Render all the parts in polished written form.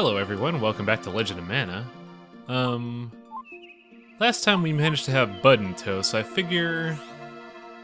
Hello everyone, welcome back to Legend of Mana. Last time we managed to have Bud in tow, so I figure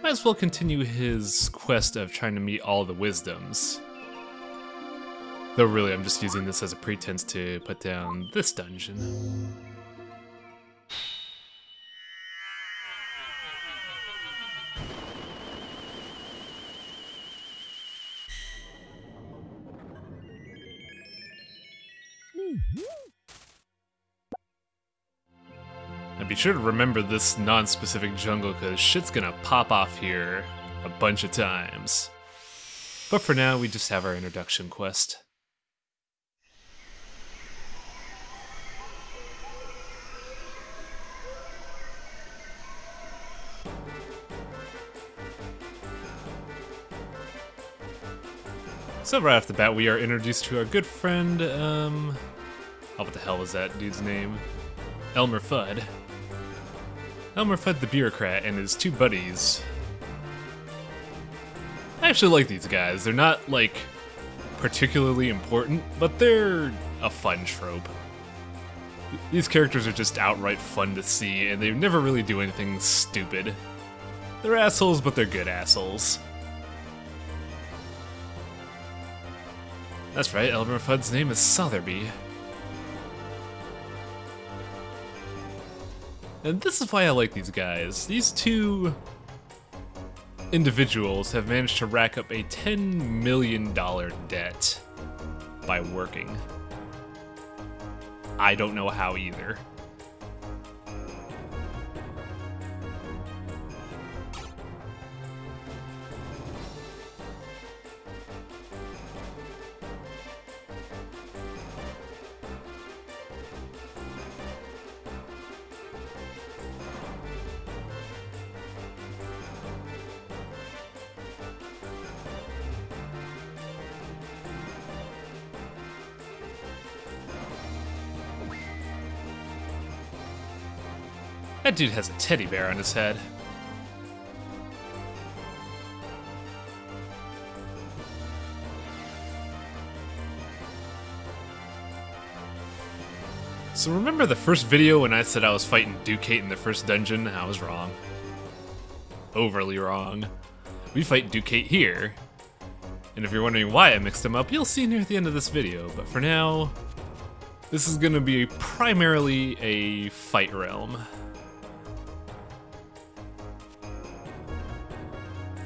might as well continue his quest of trying to meet all the wisdoms. Though really, I'm just using this as a pretense to put down this dungeon. And be sure to remember this non-specific jungle, because shit's gonna pop off here a bunch of times. But for now, we just have our introduction quest. So right off the bat, we are introduced to our good friend, oh, what the hell was that dude's name? Elmer Fudd. Elmer Fudd the bureaucrat and his two buddies. I actually like these guys. They're not, like, particularly important, but they're a fun trope. These characters are just outright fun to see, and they never really do anything stupid. They're assholes, but they're good assholes. That's right, Elmer Fudd's name is Sotheby. And this is why I like these guys. These two individuals have managed to rack up a $10 million debt by working. I don't know how either. That dude has a teddy bear on his head. So remember the first video when I said I was fighting Ducate in the first dungeon? I was wrong. Overly wrong. We fight Ducate here. And if you're wondering why I mixed them up, you'll see near the end of this video. But for now, this is gonna be primarily a fight realm.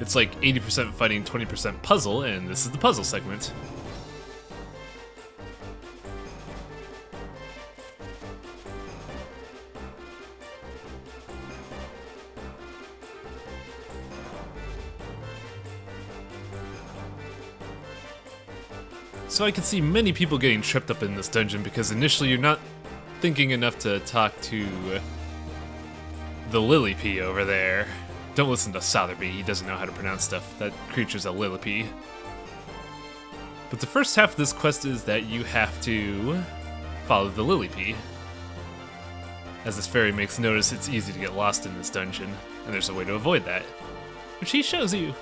It's like 80% fighting, 20% puzzle, and this is the puzzle segment. So I can see many people getting tripped up in this dungeon because initially you're not thinking enough to talk to the Lillipede over there. Don't listen to Sotheby, he doesn't know how to pronounce stuff. That creature's a Lillipede. But the first half of this quest is that you have to follow the Lillipede. As this fairy makes notice, it's easy to get lost in this dungeon, and there's a way to avoid that, which he shows you.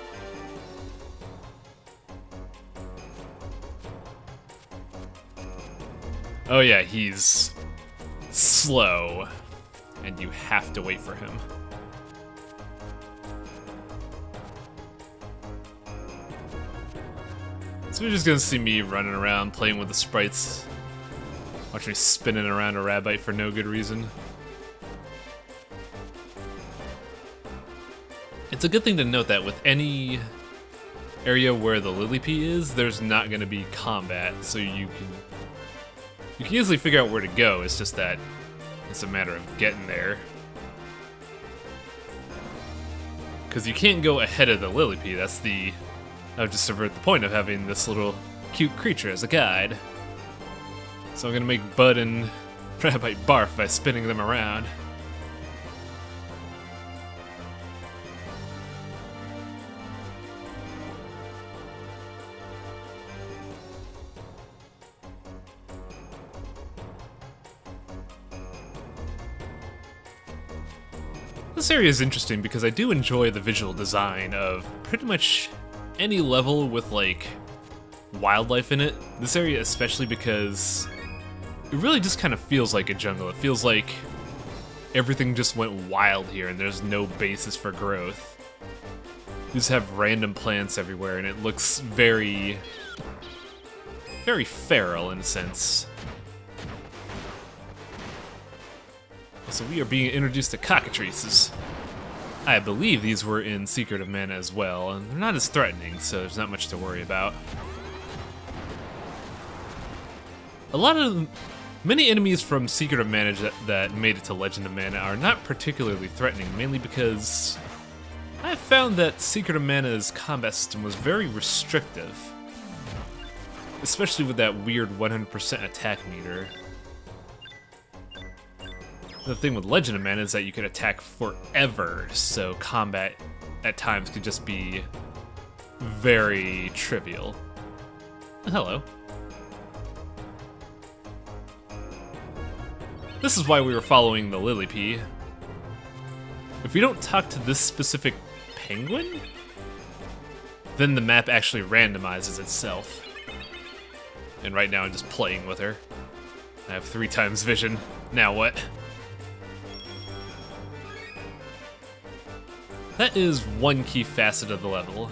Oh yeah, he's slow, and you have to wait for him. So you're just gonna see me running around, playing with the sprites. Watch me spinning around a rabbite for no good reason. It's a good thing to note that with any area where the Lillipede is, there's not gonna be combat, so you can easily figure out where to go. It's just that it's a matter of getting there. Because you can't go ahead of the Lillipede, that would just subvert the point of having this little cute creature as a guide. So I'm gonna make Bud and Rabbite barf by spinning them around. This area is interesting because I do enjoy the visual design of pretty much any level with, like, wildlife in it. This area especially because it really just kind of feels like a jungle. It feels like everything just went wild here and there's no basis for growth. You just have random plants everywhere and it looks very, very feral in a sense. So we are being introduced to cockatrices. I believe these were in Secret of Mana as well, and they're not as threatening, so there's not much to worry about. Many enemies from Secret of Mana that made it to Legend of Mana are not particularly threatening, mainly because I found that Secret of Mana's combat system was very restrictive, especially with that weird 100% attack meter. The thing with Legend of Mana is that you can attack forever, so combat at times could just be very trivial. Hello. This is why we were following the Lillipede. If we don't talk to this specific penguin, then the map actually randomizes itself. And right now I'm just playing with her. I have 3 times vision. Now what? That is one key facet of the level.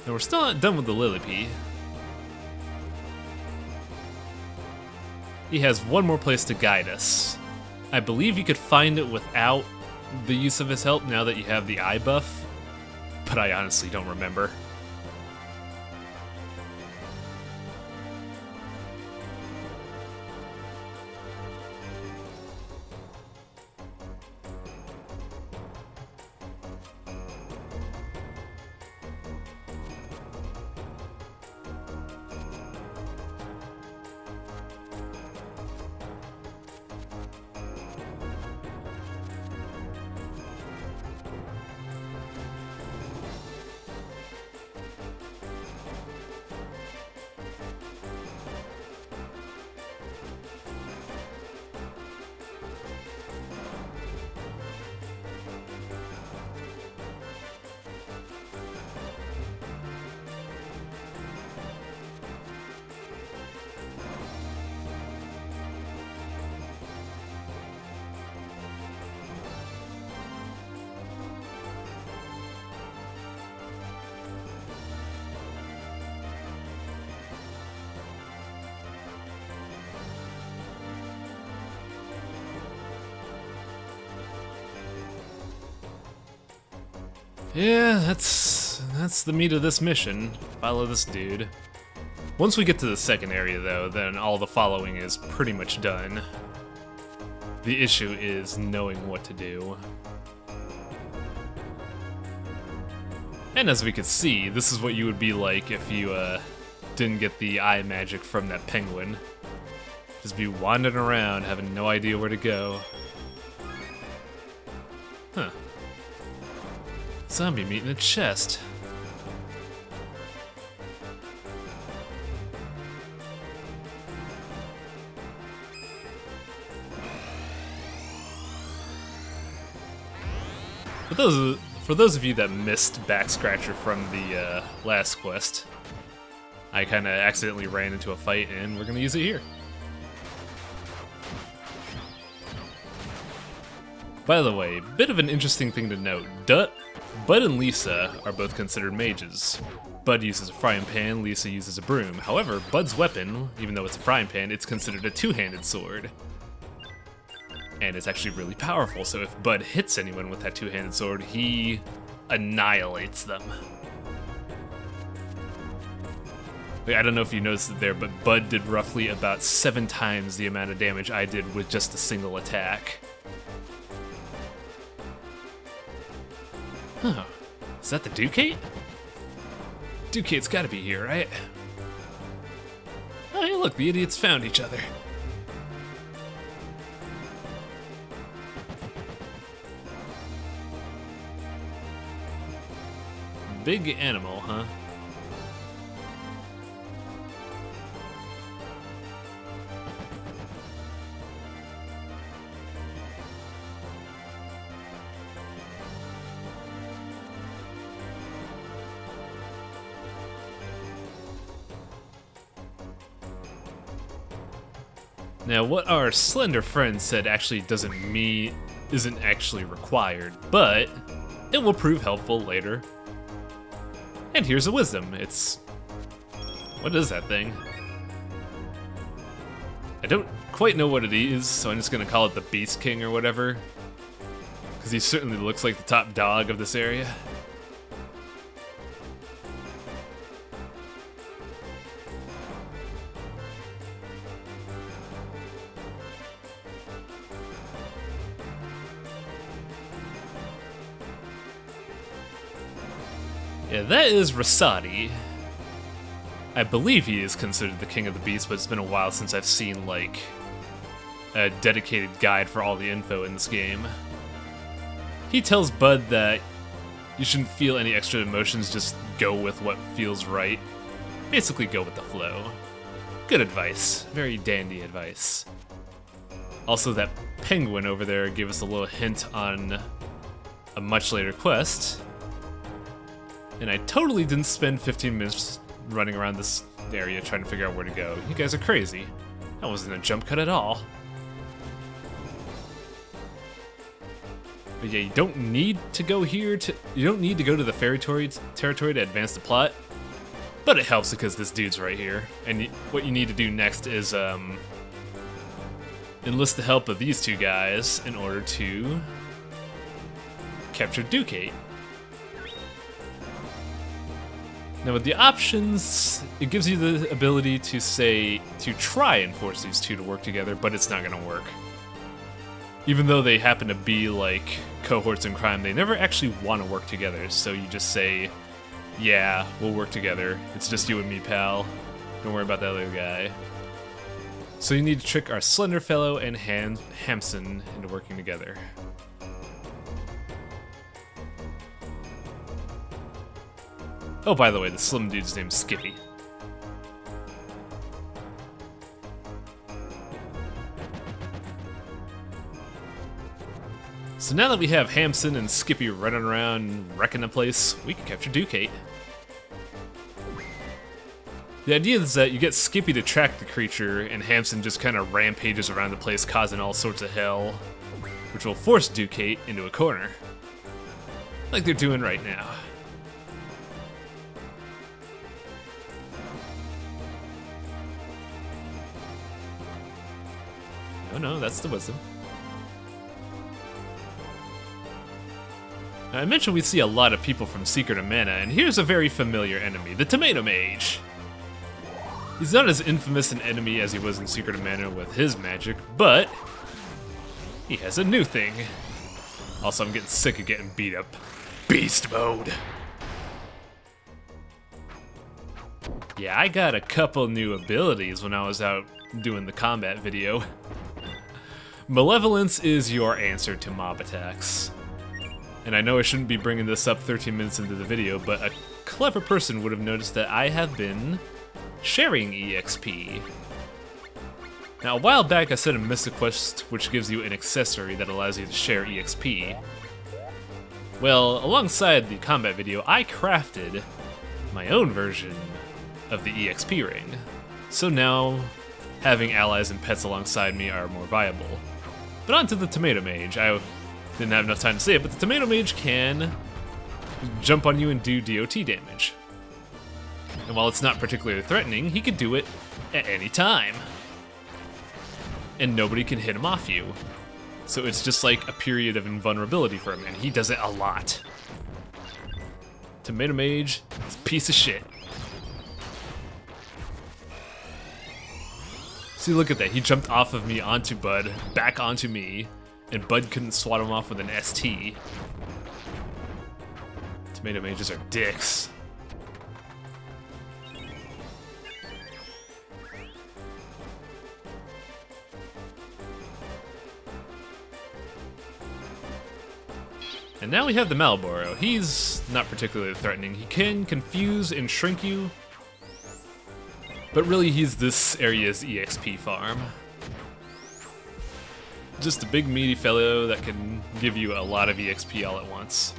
And we're still not done with the Lillipede. He has one more place to guide us. I believe you could find it without the use of his help now that you have the eye buff, but I honestly don't remember. Yeah, that's the meat of this mission. Follow this dude. Once we get to the second area, though, then all the following is pretty much done. The issue is knowing what to do. And as we could see, this is what you would be like if you didn't get the eye magic from that penguin. Just be wandering around, having no idea where to go. Huh. Zombie meat in a chest. For those of you that missed Back Scratcher from the last quest, I kind of accidentally ran into a fight, and we're gonna use it here. By the way, bit of an interesting thing to note. Bud and Lisa are both considered mages. Bud uses a frying pan, Lisa uses a broom. However, Bud's weapon, even though it's a frying pan, it's considered a two-handed sword. And it's actually really powerful, so if Bud hits anyone with that two-handed sword, he annihilates them. I don't know if you noticed it there, but Bud did roughly about 7 times the amount of damage I did with just a single attack. Huh. Is that the Ducate? Ducate's gotta be here, right? Oh, hey, look, the idiots found each other. Big animal, huh? Now, what our slender friend said actually isn't actually required, but it will prove helpful later. And here's a wisdom. What is that thing? I don't quite know what it is, so I'm just gonna call it the Beast King or whatever. Because he certainly looks like the top dog of this area. Yeah, that is Rasati. I believe he is considered the king of the beasts, but it's been a while since I've seen, like, a dedicated guide for all the info in this game. He tells Bud that you shouldn't feel any extra emotions, just go with what feels right. Basically, go with the flow. Good advice. Very dandy advice. Also, that penguin over there gave us a little hint on a much later quest. And I totally didn't spend 15 minutes running around this area trying to figure out where to go. You guys are crazy. That wasn't a jump cut at all. But yeah, you don't need to go here you don't need to go to the fairy territory to advance the plot. But it helps because this dude's right here. And what you need to do next is enlist the help of these two guys in order to capture Ducate. Now with the options, it gives you the ability to try and force these two to work together, but it's not gonna work. Even though they happen to be like cohorts in crime, they never actually want to work together, so you just say, yeah, we'll work together. It's just you and me, pal. Don't worry about that other guy. So you need to trick our slender fellow and Hamsin into working together. Oh, by the way, the slim dude's name's Skippy. So now that we have Hamsin and Skippy running around wrecking the place, we can capture Ducate. The idea is that you get Skippy to track the creature, and Hamsin just kind of rampages around the place causing all sorts of hell, which will force Ducate into a corner. Like they're doing right now. No, that's the wisdom. Now, I mentioned we see a lot of people from Secret of Mana, and here's a very familiar enemy, the Tomato Mage. He's not as infamous an enemy as he was in Secret of Mana with his magic, but he has a new thing. Also, I'm getting sick of getting beat up. Beast mode! Yeah, I got a couple new abilities when I was out doing the combat video. Malevolence is your answer to mob attacks. And I know I shouldn't be bringing this up 13 minutes into the video, but a clever person would have noticed that I have been sharing EXP. Now, a while back I said a Mystic Quest which gives you an accessory that allows you to share EXP. Well, alongside the combat video, I crafted my own version of the EXP ring. So now, having allies and pets alongside me are more viable. But on to the Tomato Mage. I didn't have enough time to say it, but the Tomato Mage can jump on you and do DOT damage. And while it's not particularly threatening, he can do it at any time. And nobody can hit him off you. So it's just like a period of invulnerability for him, and he does it a lot. Tomato Mage is a piece of shit. See, look at that. He jumped off of me onto Bud, back onto me, and Bud couldn't swat him off with an ST. Tomato Mages are dicks. And now we have the Malboro. He's not particularly threatening. He can confuse and shrink you, but really he's this area's EXP farm. Just a big meaty fellow that can give you a lot of EXP all at once.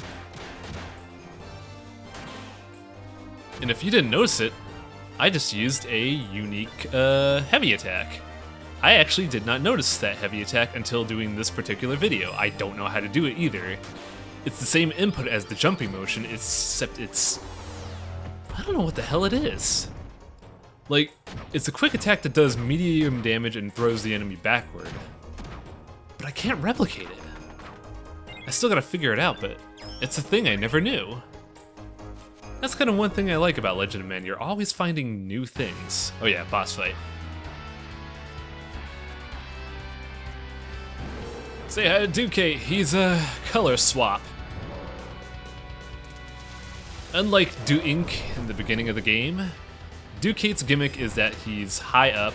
And if you didn't notice it, I just used a unique heavy attack. I actually did not notice that heavy attack until doing this particular video. I don't know how to do it either. It's the same input as the jumping motion, except it's... I don't know what the hell it is. Like, it's a quick attack that does medium damage and throws the enemy backward. But I can't replicate it. I still gotta figure it out, but it's a thing I never knew. That's kind of one thing I like about Legend of Man, you're always finding new things. Oh yeah, boss fight. Say hi to Ducate, he's a color swap. Unlike Duink in the beginning of the game, Ducate's gimmick is that he's high up.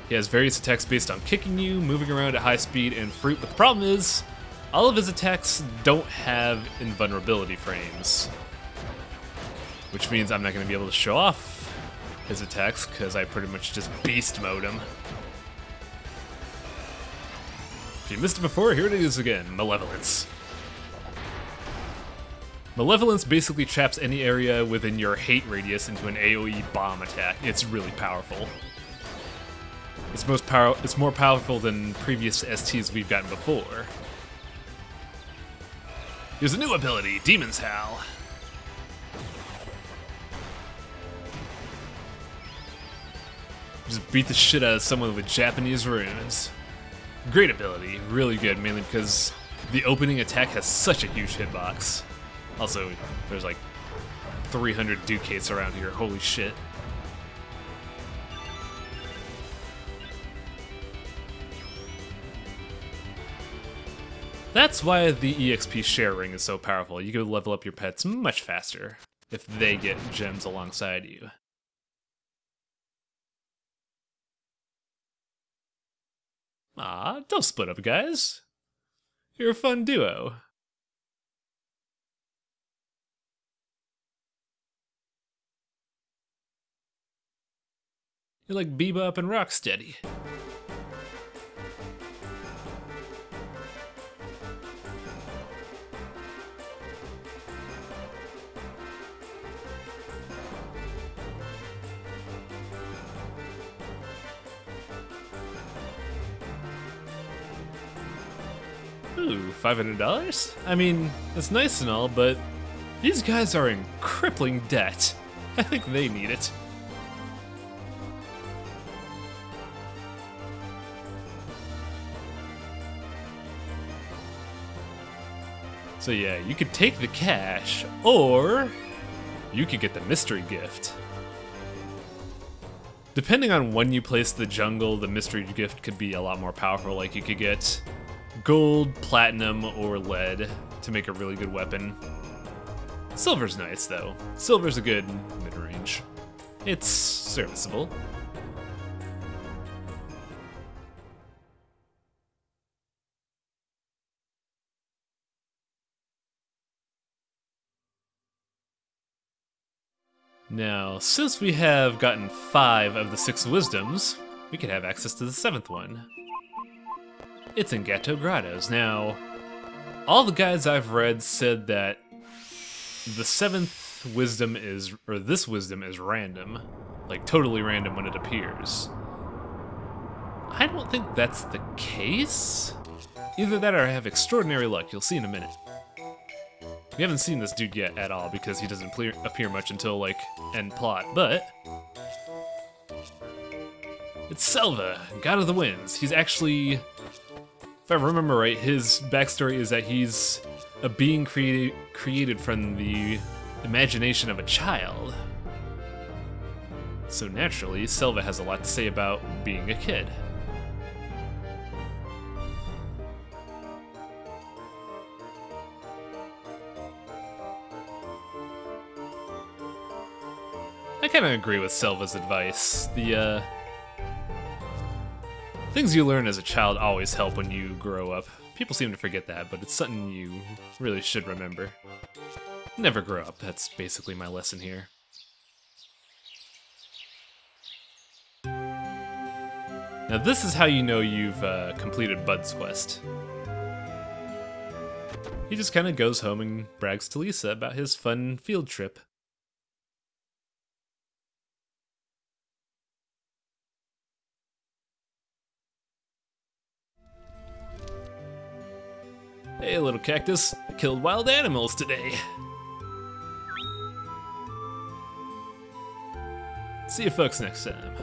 He has various attacks based on kicking you, moving around at high speed, and fruit, but the problem is, all of his attacks don't have invulnerability frames. Which means I'm not going to be able to show off his attacks, because I pretty much just beast mode him. If you missed it before, here it is again, Malevolence. Malevolence basically traps any area within your hate radius into an AoE bomb attack. It's really powerful. It's more powerful than previous STs we've gotten before. Here's a new ability, Demon's Howl. Just beat the shit out of someone with Japanese runes. Great ability, really good, mainly because the opening attack has such a huge hitbox. Also, there's like 300 Ducates around here, holy shit. That's why the EXP share ring is so powerful. You can level up your pets much faster if they get gems alongside you. Aw, don't split up, guys. You're a fun duo. You're like Bebop and Rocksteady. Ooh, $500? I mean, it's nice and all, but these guys are in crippling debt. I think they need it. So yeah, you could take the cash, or you could get the mystery gift. Depending on when you place the jungle, the mystery gift could be a lot more powerful. Like you could get gold, platinum, or lead to make a really good weapon. Silver's nice though. Silver's a good mid-range. It's serviceable. Now, since we have gotten 5 of the 6 wisdoms, we could have access to the 7th one. It's in Gato Grottos. Now, all the guides I've read said that the 7th wisdom is, or this wisdom is random. Like, totally random when it appears. I don't think that's the case. Either that or I have extraordinary luck. You'll see in a minute. We haven't seen this dude yet at all because he doesn't appear much until, like, end plot, but it's Selva, God of the Winds. He's actually, if I remember right, his backstory is that he's a being created from the imagination of a child. So naturally, Selva has a lot to say about being a kid. I kind of agree with Selva's advice. The things you learn as a child always help when you grow up. People seem to forget that, but it's something you really should remember. Never grow up, that's basically my lesson here. Now this is how you know you've completed Bud's quest. He just kind of goes home and brags to Lisa about his fun field trip. Hey, little cactus. I killed wild animals today. See you folks next time.